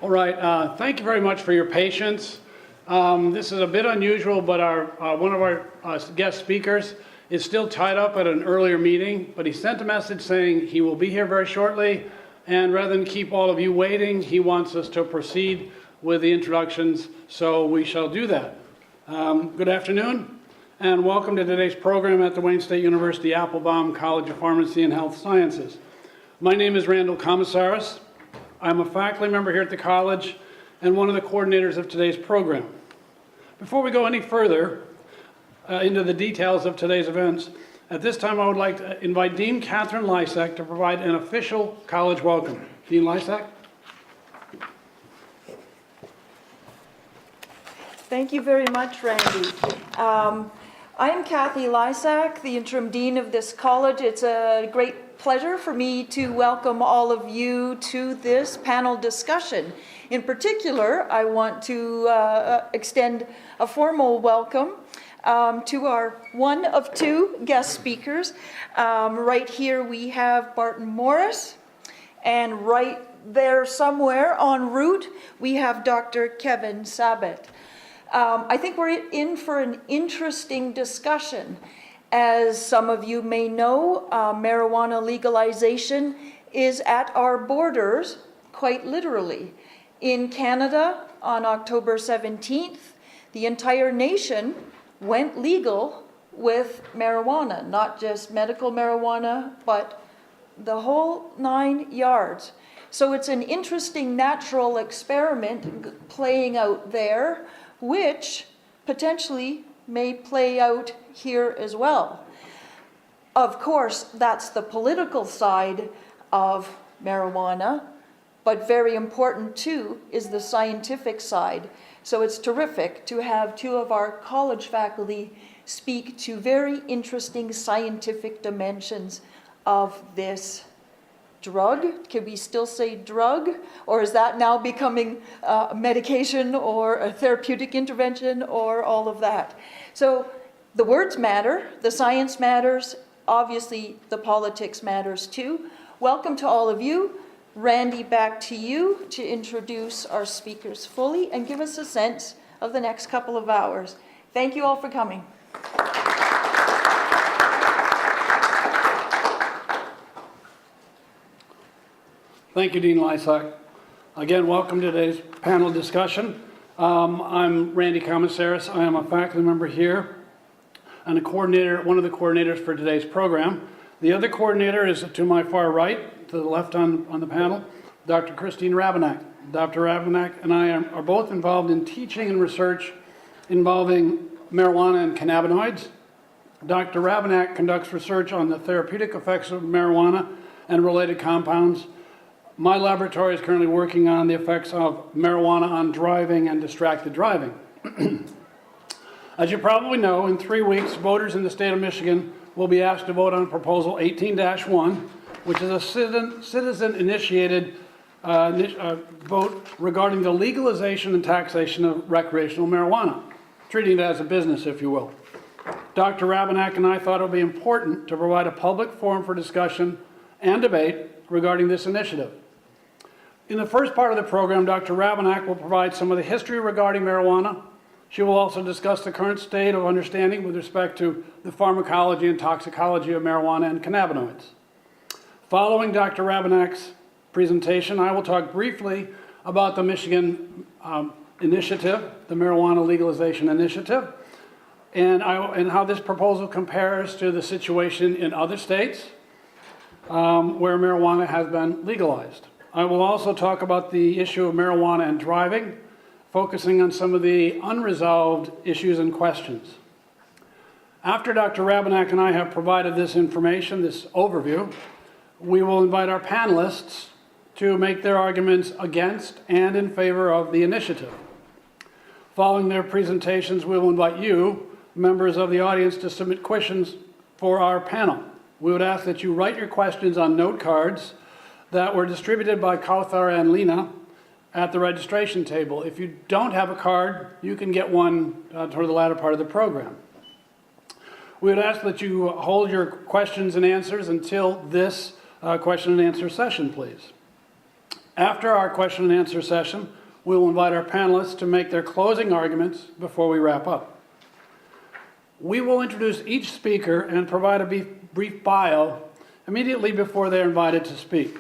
All right, thank you very much for your patience. This is a bit unusual, but one of our guest speakers is still tied up at an earlier meeting, but he sent a message saying he will be here very shortly, and rather than keep all of you waiting, he wants us to proceed with the introductions, so we shall do that. Good afternoon, and welcome to today's program at the Wayne State University Applebaum College of Pharmacy and Health Sciences. My name is Randall Commissaris. I'm a faculty member here at the college and one of the coordinators of today's program. Before we go any further into the details of today's events, at this time I would like to invite Dean Catherine Lysak to provide an official college welcome. Dean Lysak. Thank you very much, Randy. I am Kathy Lysak, the interim dean of this college. It's a great pleasure for me to welcome all of you to this panel discussion. In particular, I want to extend a formal welcome to our one of two guest speakers. Right here we have Barton Morris, and right there somewhere en route we have Dr. Kevin Sabat. I think we're in for an interesting discussion. As some of you may know, marijuana legalization is at our borders, quite literally. In Canada, on October 17th, the entire nation went legal with marijuana, not just medical marijuana, but the whole 9 yards. So it's an interesting natural experiment playing out there, which potentially may play out here as well. Of course, that's the political side of marijuana, but very important too is the scientific side. So it's terrific to have two of our college faculty speak to very interesting scientific dimensions of this drug. Can we still say drug? Or is that now becoming medication or a therapeutic intervention or all of that? So the words matter, the science matters, obviously the politics matters too. Welcome to all of you. Randy, back to you to introduce our speakers fully and give us a sense of the next couple of hours. Thank you all for coming. Thank you, Dean Lysak. Again, welcome to today's panel discussion. I'm Randy Commissaris. I am a faculty member here and a coordinator, one of the coordinators for today's program. The other coordinator is to my far right, to the left on the panel, Dr. Christine Rabenak. Dr. Rabenak and I are both involved in teaching and research involving marijuana and cannabinoids. Dr. Rabenak conducts research on the therapeutic effects of marijuana and related compounds. My laboratory is currently working on the effects of marijuana on driving and distracted driving. As you probably know, in 3 weeks, voters in the state of Michigan will be asked to vote on Proposal 18-1, which is a citizen-initiated vote regarding the legalization and taxation of recreational marijuana, treating it as a business, if you will. Dr. Rabenak and I thought it would be important to provide a public forum for discussion and debate regarding this initiative. In the first part of the program, Dr. Rabenak will provide some of the history regarding marijuana. She will also discuss the current state of understanding with respect to the pharmacology and toxicology of marijuana and cannabinoids. Following Dr. Rabenak's presentation, I will talk briefly about the Michigan initiative, the Marijuana Legalization Initiative, and how this proposal compares to the situation in other states where marijuana has been legalized. I will also talk about the issue of marijuana and driving, focusing on some of the unresolved issues and questions. After Dr. Rabenak and I have provided this information, this overview, we will invite our panelists to make their arguments against and in favor of the initiative. Following their presentations, we will invite you, members of the audience, to submit questions for our panel. We would ask that you write your questions on note cards that were distributed by Kauthar and Lena at the registration table. If you don't have a card, you can get one toward the latter part of the program. We would ask that you hold your questions and answers until this question and answer session, please. After our question and answer session, we will invite our panelists to make their closing arguments before we wrap up. We will introduce each speaker and provide a brief bio immediately before they're invited to speak.